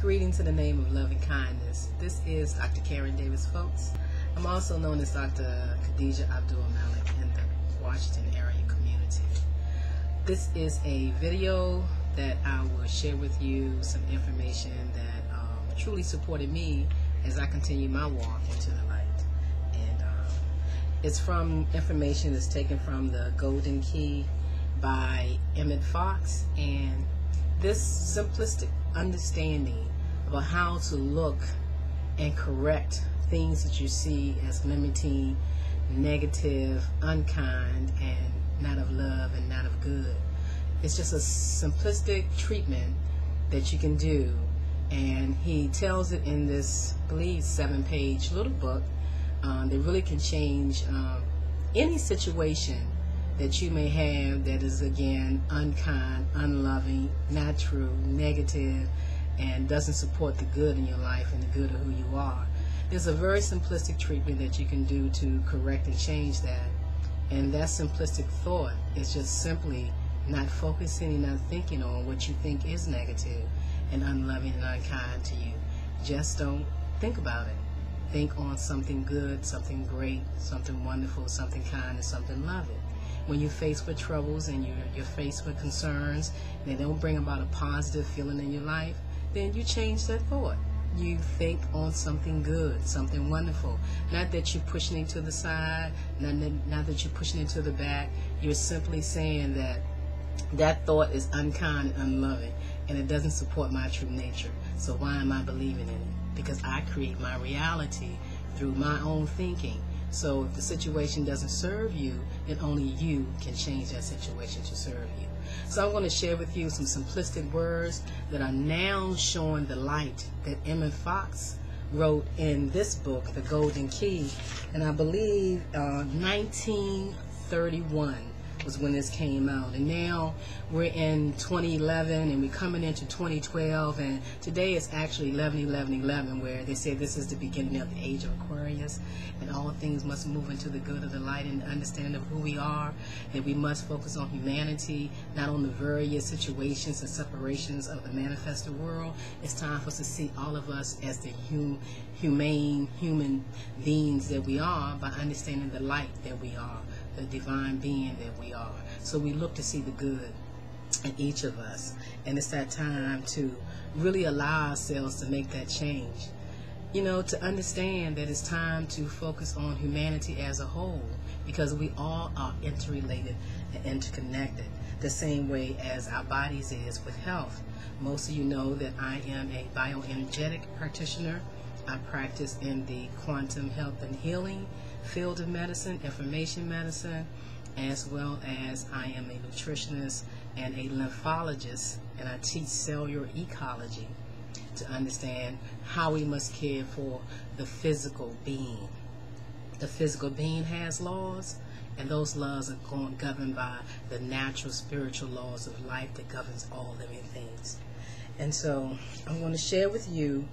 Greetings in the name of love and kindness. This is Dr. Karen Davis Fox. I'm also known as Dr. Khadijah Abdul Malik in the Washington area community. This is a video that I will share with you some information that truly supported me as I continue my walk into the light. And it's from information that's taken from the Golden Key by Emmet Fox, and this simplistic understanding about how to look and correct things that you see as limiting, negative, unkind, and not of love and not of good. It's just a simplistic treatment that you can do, and he tells it in this, I believe, 7-page little book that really can change any situation that you may have that is, again, unkind, unloving, not true, negative, and doesn't support the good in your life and the good of who you are. There's a very simplistic treatment that you can do to correct and change that. And that simplistic thought is just simply not focusing and not thinking on what you think is negative and unloving and unkind to you. Just don't think about it. Think on something good, something great, something wonderful, something kind, and something loving. When you're faced with troubles and you're faced with concerns, and they don't bring about a positive feeling in your life, then you change that thought. You think on something good, something wonderful. Not that you're pushing it to the side, not that you're pushing it to the back. You're simply saying that that thought is unkind and unloving, and it doesn't support my true nature. So why am I believing in it? Because I create my reality through my own thinking. So if the situation doesn't serve you, then only you can change that situation to serve you. So I'm going to share with you some simplistic words that are now showing the light that Emmet Fox wrote in this book, The Golden Key. And I believe 1931 was when this came out. And now we're in 2011 and we're coming into 2012, and today is actually 11/11/11, where they say this is the beginning of the age of Aquarius, and all things must move into the good of the light and understand of who we are, that we must focus on humanity, not on the various situations and separations of the manifested world. It's time for us to see all of us as the humane human beings that we are, by understanding the light that we are, the divine being that we are. So we look to see the good in each of us, and it's that time to really allow ourselves to make that change. You know, to understand that it's time to focus on humanity as a whole, because we all are interrelated and interconnected, the same way as our bodies is with health. Most of you know that I am a bioenergetic practitioner. I practice in the quantum health and healing field of medicine, information medicine, as well as I am a nutritionist and a lymphologist, and I teach cellular ecology to understand how we must care for the physical being. The physical being has laws, and those laws are governed by the natural spiritual laws of life that governs all living things. And so I'm going to share with you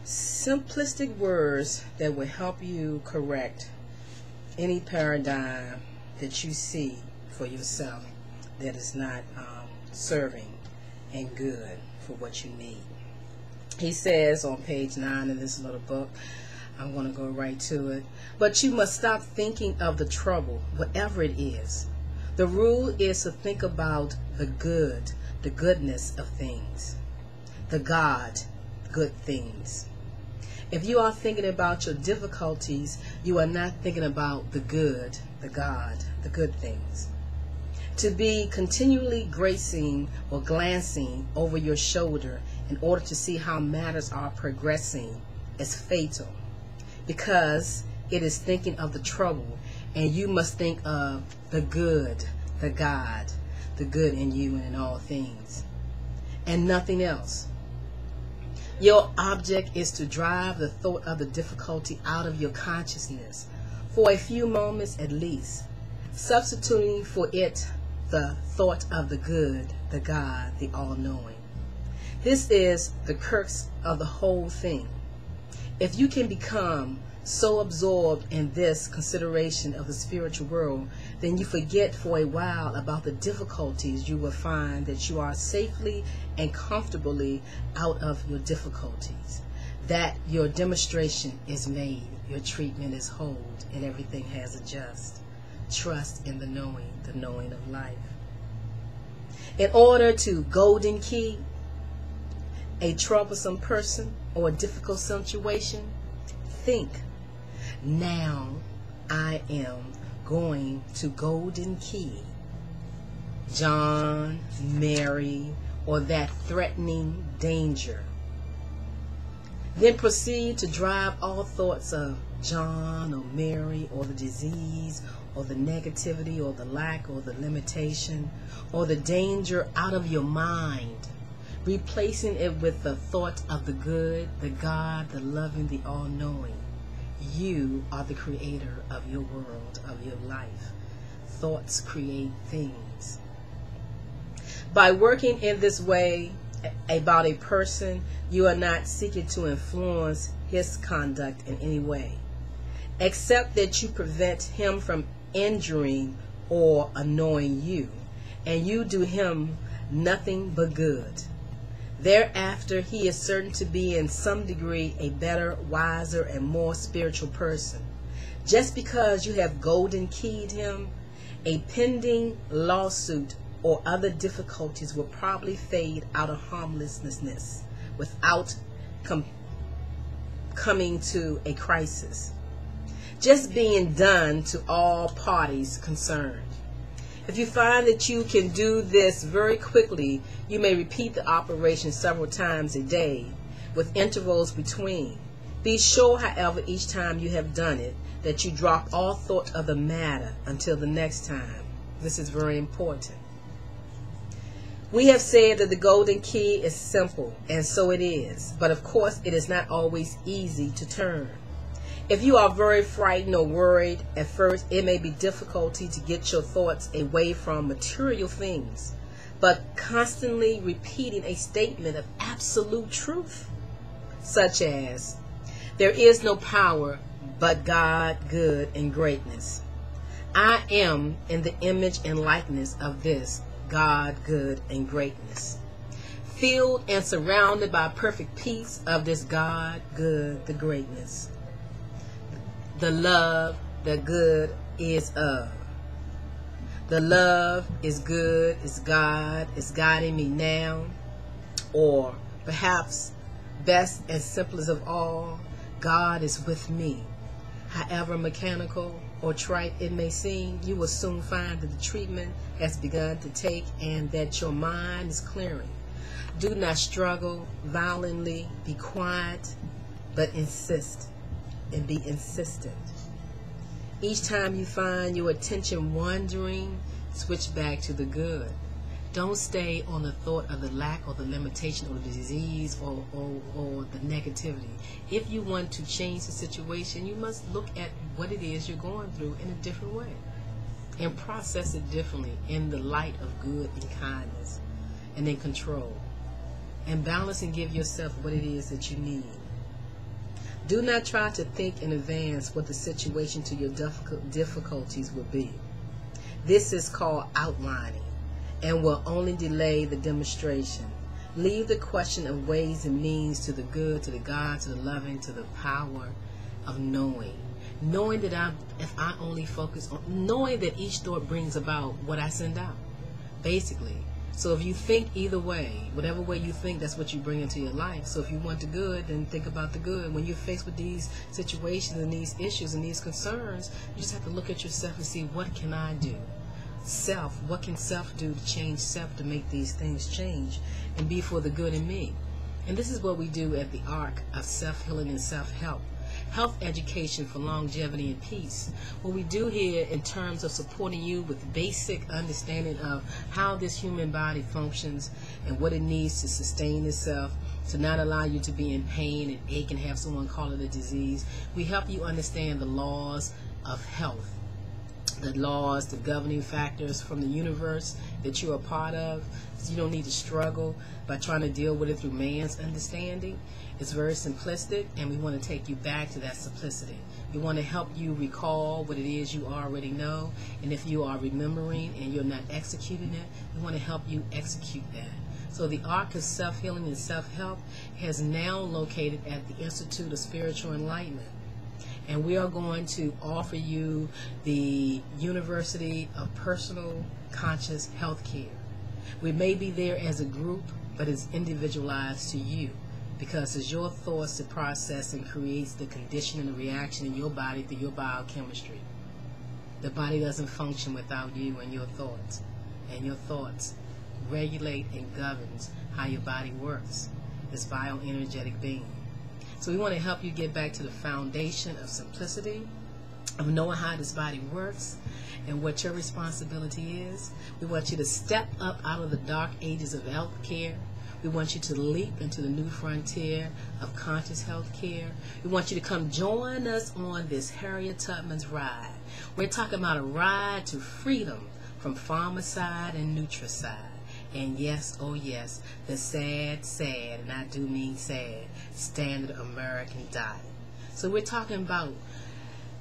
simplistic words that will help you correct any paradigm that you see for yourself that is not serving and good for what you need. He says on page 9 of this little book, I'm going to go right to it, but you must stop thinking of the trouble, whatever it is. The rule is to think about the good, the goodness of things, the God, good things. If you are thinking about your difficulties, you are not thinking about the good, the God, the good things. To be continually gracing or glancing over your shoulder in order to see how matters are progressing is fatal, because it is thinking of the trouble, and you must think of the good, the God, the good in you and in all things, and nothing else. Your object is to drive the thought of the difficulty out of your consciousness for a few moments at least, substituting for it the thought of the good, the God, the all-knowing. This is the crux of the whole thing. If you can become so absorbed in this consideration of the spiritual world, then you forget for a while about the difficulties you will find that you are safely and comfortably out of your difficulties, that your demonstration is made, your treatment is whole, and everything has a just. Trust in the knowing of life. In order to golden key a troublesome person or a difficult situation, think, now I am going to golden key John, Mary, or that threatening danger. Then proceed to drive all thoughts of John or Mary or the disease or the negativity or the lack or the limitation or the danger out of your mind, replacing it with the thought of the good, the God, the loving, the all-knowing. You are the creator of your world, of your life. Thoughts create things. By working in this way about a person, you are not seeking to influence his conduct in any way, except that you prevent him from injuring or annoying you, and you do him nothing but good. Thereafter, he is certain to be in some degree a better, wiser, and more spiritual person. Just because you have golden keyed him, a pending lawsuit or other difficulties will probably fade out of harmlessness without coming to a crisis. Just being done to all parties concerned. If you find that you can do this very quickly, you may repeat the operation several times a day with intervals between. Be sure, however, each time you have done it, that you drop all thought of the matter until the next time. This is very important. We have said that the golden key is simple, and so it is. But of course, it is not always easy to turn. If you are very frightened or worried at first, it may be difficulty to get your thoughts away from material things, but constantly repeating a statement of absolute truth, such as, there is no power but God, good, and greatness. I am in the image and likeness of this God, good, and greatness. Filled and surrounded by perfect peace of this God, good, the greatness. The love that good is of. The love is good, is God, is guiding me now. Or perhaps best and simplest of all, God is with me. However mechanical or trite it may seem, you will soon find that the treatment has begun to take and that your mind is clearing. Do not struggle violently. Be quiet, but insist and be insistent. Each time you find your attention wandering, switch back to the good. Don't stay on the thought of the lack or the limitation or the disease or the negativity. If you want to change the situation, you must look at what it is you're going through in a different way and process it differently in the light of good and kindness and in control. And balance and give yourself what it is that you need. Do not try to think in advance what the situation to your difficulties will be. This is called outlining and will only delay the demonstration. Leave the question of ways and means to the good, to the God, to the loving, to the power of knowing. Knowing that if I only focus on, knowing that each thought brings about what I send out, basically. So if you think either way, whatever way you think, that's what you bring into your life. So if you want the good, then think about the good. When you're faced with these situations and these issues and these concerns, you just have to look at yourself and see, what can I do? Self, what can self do to change self, to make these things change and be for the good in me? And this is what we do at the Arc of Self-Healing and Self-Help. Health education for longevity and peace. What we do here in terms of supporting you with basic understanding of how this human body functions and what it needs to sustain itself, to not allow you to be in pain and ache and have someone call it a disease. We help you understand the laws of health, the laws, the governing factors from the universe that you're a part of. So you don't need to struggle by trying to deal with it through man's understanding. It's very simplistic, and we want to take you back to that simplicity. We want to help you recall what it is you already know, and if you are remembering and you're not executing it, we want to help you execute that. So the Arc of Self-Healing and Self-Help has now located at the Institute of Spiritual Enlightenment. And we are going to offer you the University of Personal Conscious Health Care. We may be there as a group, but it's individualized to you, because it's your thoughts that process and creates the condition and the reaction in your body through your biochemistry. The body doesn't function without you and your thoughts. And your thoughts regulate and governs how your body works. It's bioenergetic being. So we want to help you get back to the foundation of simplicity, of knowing how this body works and what your responsibility is. We want you to step up out of the dark ages of health care. We want you to leap into the new frontier of conscious health care. We want you to come join us on this Harriet Tubman's ride. We're talking about a ride to freedom from pharmacide and nutricide. And yes, oh yes, the sad, and I do mean sad, standard American diet. So we're talking about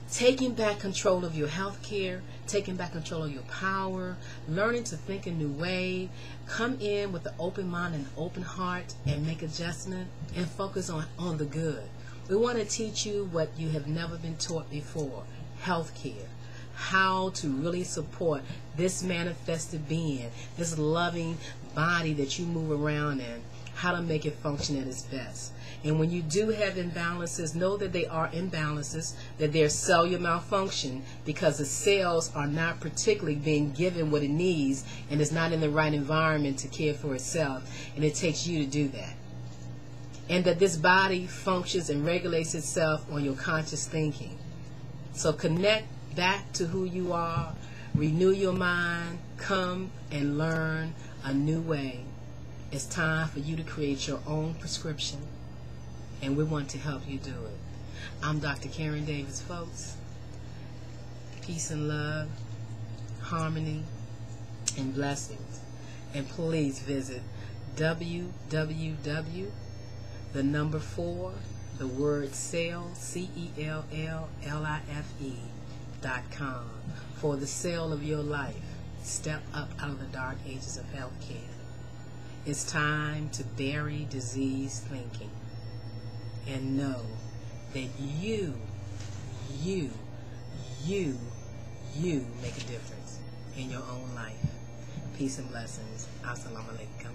taking back control of your health care, taking back control of your power, learning to think a new way, come in with an open mind and open heart and make adjustment and focus on the good. We want to teach you what you have never been taught before, health care. How to really support this manifested being, this loving body that you move around in, how to make it function at its best. And when you do have imbalances, know that they are imbalances, that they're cellular malfunction because the cells are not particularly being given what it needs and it's not in the right environment to care for itself, and it takes you to do that. And that this body functions and regulates itself on your conscious thinking. So connect back to who you are, renew your mind, come and learn a new way. It's time for you to create your own prescription, and we want to help you do it. I'm Dr. Karen Davis, folks. Peace and love, harmony, and blessings. And please visit www.cell.com for the sale of your life. Step up out of the dark ages of healthcare. It's time to bury diseased thinking and know that you make a difference in your own life. Peace and blessings. Assalamu alaikum.